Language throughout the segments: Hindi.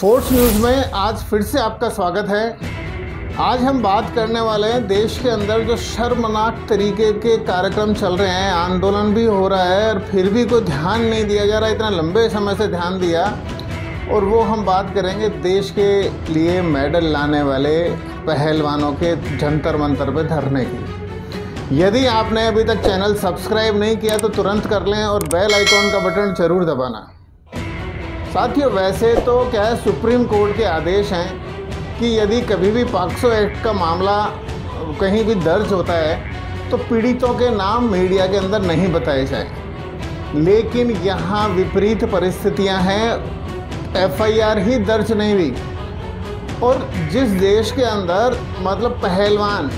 फोर्स न्यूज़ में आज फिर से आपका स्वागत है। आज हम बात करने वाले हैं देश के अंदर जो शर्मनाक तरीके के कार्यक्रम चल रहे हैं, आंदोलन भी हो रहा है और फिर भी कोई ध्यान नहीं दिया जा रहा, इतना लंबे समय से ध्यान दिया। और वो हम बात करेंगे देश के लिए मेडल लाने वाले पहलवानों के जंतर मंतर पे धरने की। यदि आपने अभी तक चैनल सब्सक्राइब नहीं किया तो तुरंत कर लें और बेल आइकॉन का बटन ज़रूर दबाना। साथियों, वैसे तो क्या है, सुप्रीम कोर्ट के आदेश हैं कि यदि कभी भी पॉक्सो एक्ट का मामला कहीं भी दर्ज होता है तो पीड़ितों के नाम मीडिया के अंदर नहीं बताए जाए। लेकिन यहाँ विपरीत परिस्थितियाँ हैं, एफआईआर ही दर्ज नहीं हुई। और जिस देश के अंदर मतलब पहलवान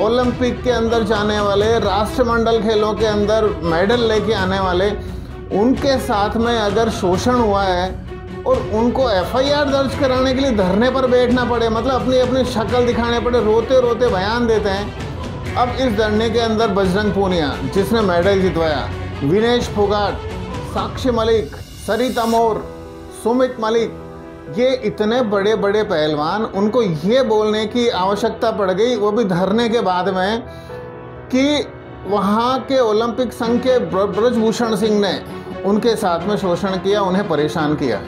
ओलंपिक के अंदर जाने वाले, राष्ट्रमंडल खेलों के अंदर मेडल लेके आने वाले, उनके साथ में अगर शोषण हुआ है और उनको एफआईआर दर्ज कराने के लिए धरने पर बैठना पड़े, मतलब अपनी अपनी शक्ल दिखाने पड़े, रोते रोते बयान देते हैं। अब इस धरने के अंदर बजरंग पूनिया जिसने मेडल जितवाया, विनेश फोगाट, साक्षी मलिक, सरिता मोर, सुमित मलिक, ये इतने बड़े बड़े पहलवान, उनको ये बोलने की आवश्यकता पड़ गई, वो भी धरने के बाद में, कि वहाँ के ओलंपिक संघ के ब्रजभूषण सिंह ने उनके साथ में शोषण किया, उन्हें परेशान किया।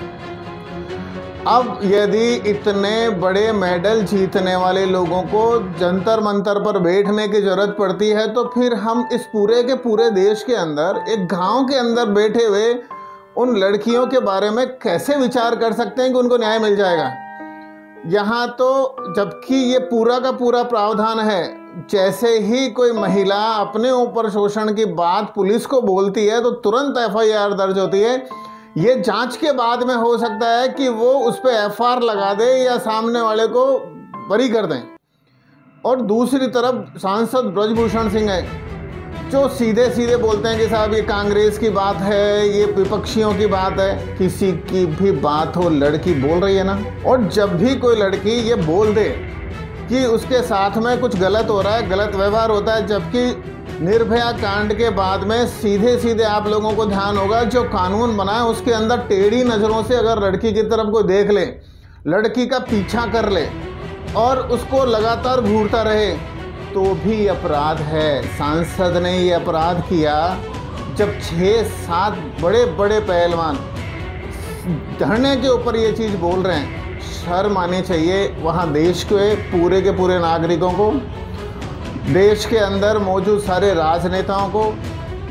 अब यदि इतने बड़े मेडल जीतने वाले लोगों को जंतर मंतर पर बैठने की ज़रूरत पड़ती है तो फिर हम इस पूरे के पूरे देश के अंदर एक गांव के अंदर बैठे हुए उन लड़कियों के बारे में कैसे विचार कर सकते हैं कि उनको न्याय मिल जाएगा। यहाँ तो जबकि ये पूरा का पूरा प्रावधान है, जैसे ही कोई महिला अपने ऊपर शोषण की बात पुलिस को बोलती है तो तुरंत एफआईआर दर्ज होती है। ये जांच के बाद में हो सकता है कि वो उस पर एफआईआर लगा दे या सामने वाले को बरी कर दें। और दूसरी तरफ सांसद ब्रजभूषण सिंह है जो सीधे सीधे बोलते हैं कि साहब ये कांग्रेस की बात है, ये विपक्षियों की बात है। किसी की भी बात हो, लड़की बोल रही है ना, और जब भी कोई लड़की ये बोल दे कि उसके साथ में कुछ गलत हो रहा है, गलत व्यवहार होता है, जबकि निर्भया कांड के बाद में सीधे सीधे आप लोगों को ध्यान होगा जो कानून बना है उसके अंदर टेढ़ी नज़रों से अगर लड़की की तरफ को देख ले, लड़की का पीछा कर ले और उसको लगातार घूरता रहे तो भी अपराध है। सांसद ने ये अपराध किया जब 6-7 बड़े बड़े पहलवान धरने के ऊपर ये चीज़ बोल रहे हैं। शर्म आनी चाहिए वहाँ देश के पूरे नागरिकों को, देश के अंदर मौजूद सारे राजनेताओं को।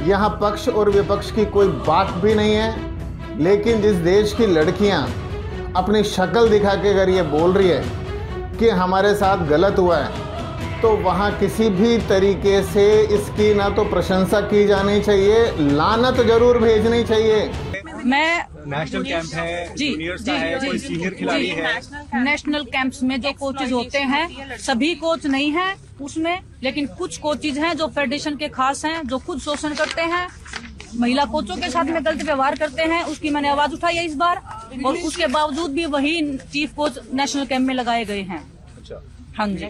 यहाँ पक्ष और विपक्ष की कोई बात भी नहीं है, लेकिन जिस देश की लड़कियाँ अपनी शक्ल दिखा के अगर ये बोल रही है कि हमारे साथ गलत हुआ है तो वहाँ किसी भी तरीके से इसकी ना तो प्रशंसा की जानी चाहिए, लानत जरूर भेजनी चाहिए। मैं नेशनल कैंप है, जूनियर्स का है, कोई सीनियर खिलाड़ी है। नेशनल कैंप्स में जो कोचेज होते हैं, सभी कोच नहीं हैं उसमें, लेकिन कुछ कोचेज हैं जो फेडरेशन के खास हैं, जो खुद शोषण करते हैं, महिला कोचों के साथ में गलत व्यवहार करते हैं। उसकी मैंने आवाज उठाई है इस बार, और उसके बावजूद भी वही चीफ कोच नेशनल कैंप में लगाए गए हैं। हाँ जी,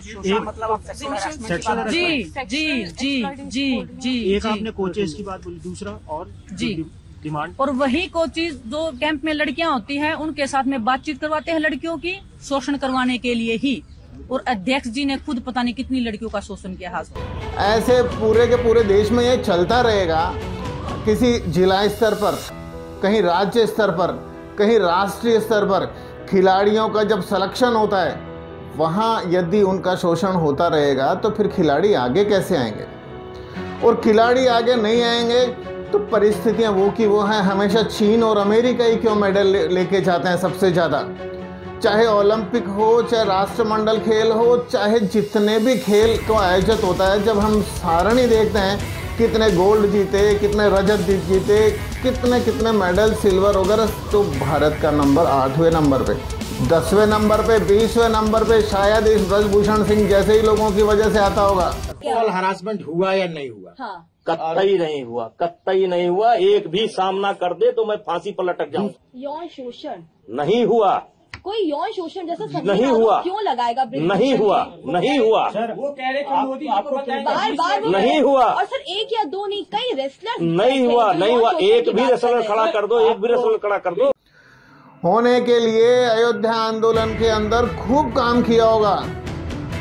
जी। एक आपने कोचेस की बात बोली, दूसरा और जी डिमांड, और वही कोचेज जो कैंप में लड़कियां होती हैं उनके साथ में बातचीत करवाते हैं लड़कियों की, शोषण करवाने के लिए ही। और अध्यक्ष जी ने खुद पता नहीं कितनी लड़कियों का शोषण किया हाथ। ऐसे पूरे के पूरे देश में ये चलता रहेगा। किसी जिला स्तर पर, कहीं राज्य स्तर पर, कहीं राष्ट्रीय स्तर पर खिलाड़ियों का जब सिलेक्शन होता है, वहाँ यदि उनका शोषण होता रहेगा तो फिर खिलाड़ी आगे कैसे आएंगे? और खिलाड़ी आगे नहीं आएंगे तो परिस्थितियाँ वो की वो हैं। हमेशा चीन और अमेरिका ही क्यों मेडल लेके जाते हैं सबसे ज़्यादा? चाहे ओलंपिक हो, चाहे राष्ट्रमंडल खेल हो, चाहे जितने भी खेल को आयोजित होता है, जब हम सारणी देखते हैं कितने गोल्ड जीते, कितने रजत जीते, कितने मेडल सिल्वर वगैरह, तो भारत का नंबर 8वें नंबर पे, 10वें नंबर पे, 20वें नंबर पे शायद इस ब्रजभूषण सिंह जैसे ही लोगों की वजह से आता होगा। हरासमेंट हुआ या नहीं हुआ? हाँ। कतई नहीं हुआ, कतई नहीं हुआ। एक भी सामना कर दे तो मैं फांसी पर लटक जाऊं। यौन शोषण नहीं हुआ, कोई यौन शोषण जैसा नहीं हुआ, क्यों लगाएगा? नहीं हुआ, नहीं हुआ सर वो कह रहे थे मोदी आपको बार नहीं हुआ। और सर एक या दो नहीं, कई रेसलर नहीं हुआ, नहीं हुआ। एक भी रेसलर खड़ा कर दो, एक भी रेसलर खड़ा कर दो। होने के लिए अयोध्या आंदोलन के अंदर खूब काम किया होगा।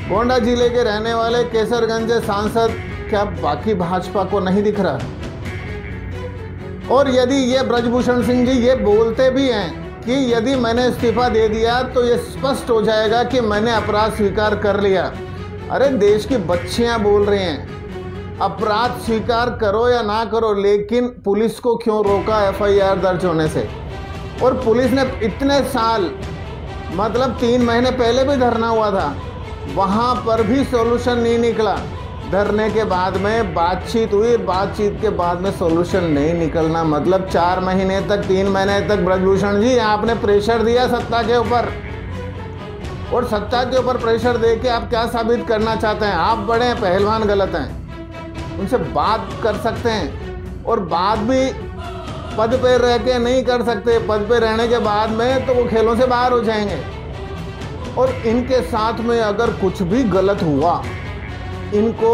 गोंडा जिले के रहने वाले केसरगंज सांसद क्या बाकी भाजपा को नहीं दिख रहा? और यदि ये ब्रजभूषण सिंह जी ये बोलते भी हैं कि यदि मैंने इस्तीफा दे दिया तो ये स्पष्ट हो जाएगा कि मैंने अपराध स्वीकार कर लिया। अरे देश की बच्चियां बोल रही हैं अपराध स्वीकार करो या ना करो, लेकिन पुलिस को क्यों रोका FIR दर्ज होने से? और पुलिस ने इतने साल मतलब 3 महीने पहले भी धरना हुआ था, वहाँ पर भी सॉल्यूशन नहीं निकला। धरने के बाद में बातचीत हुई, बातचीत के बाद में सॉल्यूशन नहीं निकलना मतलब 4 महीने तक 3 महीने तक ब्रजभूषण जी आपने प्रेशर दिया सत्ता के ऊपर, और सत्ता के ऊपर प्रेशर दे के आप क्या साबित करना चाहते हैं? आप बड़े पहलवान गलत हैं, उनसे बात कर सकते हैं और बात भी पद पे रह के नहीं कर सकते। पद पे रहने के बाद में तो वो खेलों से बाहर हो जाएंगे। और इनके साथ में अगर कुछ भी गलत हुआ, इनको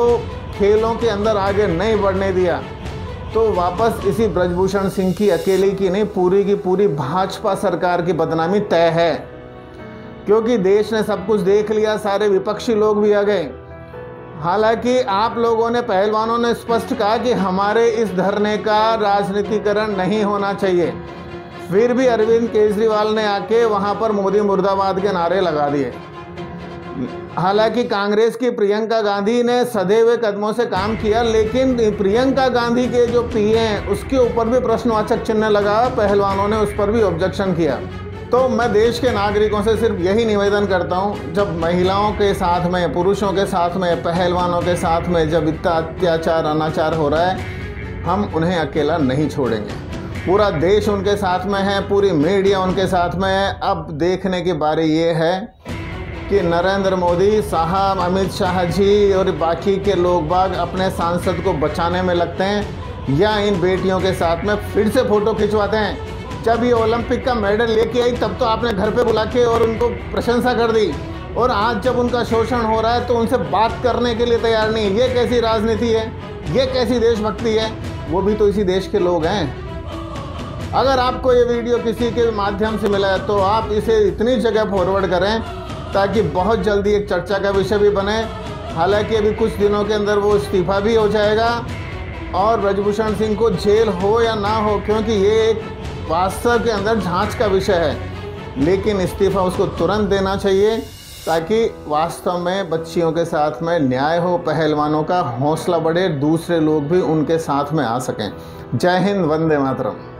खेलों के अंदर आगे नहीं बढ़ने दिया, तो वापस इसी ब्रजभूषण सिंह की अकेले की नहीं पूरी की पूरी भाजपा सरकार की बदनामी तय है। क्योंकि देश ने सब कुछ देख लिया, सारे विपक्षी लोग भी आ गए। हालांकि आप लोगों ने, पहलवानों ने स्पष्ट कहा कि हमारे इस धरने का राजनीतिकरण नहीं होना चाहिए, फिर भी अरविंद केजरीवाल ने आके वहां पर मोदी मुर्दाबाद के नारे लगा दिए। हालांकि कांग्रेस की प्रियंका गांधी ने सधे हुए कदमों से काम किया, लेकिन प्रियंका गांधी के जो पीए हैं उसके ऊपर भी प्रश्नवाचक चिन्ह लगा, पहलवानों ने उस पर भी ऑब्जेक्शन किया। तो मैं देश के नागरिकों से सिर्फ यही निवेदन करता हूं, जब महिलाओं के साथ में, पुरुषों के साथ में, पहलवानों के साथ में जब इतना अत्याचार अनाचार हो रहा है, हम उन्हें अकेला नहीं छोड़ेंगे। पूरा देश उनके साथ में है, पूरी मीडिया उनके साथ में है। अब देखने की बारी ये है कि नरेंद्र मोदी साहब, अमित शाह जी और बाकी के लोग बाग अपने सांसद को बचाने में लगते हैं या इन बेटियों के साथ में फिर से फ़ोटो खिंचवाते हैं। जब ये ओलंपिक का मेडल लेके आई तब तो आपने घर पे बुला के और उनको प्रशंसा कर दी, और आज जब उनका शोषण हो रहा है तो उनसे बात करने के लिए तैयार नहीं। ये कैसी राजनीति है? ये कैसी देशभक्ति है? वो भी तो इसी देश के लोग हैं। अगर आपको ये वीडियो किसी के माध्यम से मिला है तो आप इसे इतनी जगह फॉरवर्ड करें ताकि बहुत जल्दी एक चर्चा का विषय भी बने। हालांकि अभी कुछ दिनों के अंदर वो इस्तीफा भी हो जाएगा और ब्रजभूषण सिंह को जेल हो या ना हो, क्योंकि ये एक वास्तव के अंदर जांच का विषय है, लेकिन इस्तीफा उसको तुरंत देना चाहिए ताकि वास्तव में बच्चियों के साथ में न्याय हो, पहलवानों का हौसला बढ़े, दूसरे लोग भी उनके साथ में आ सकें। जय हिंद, वंदे मातरम।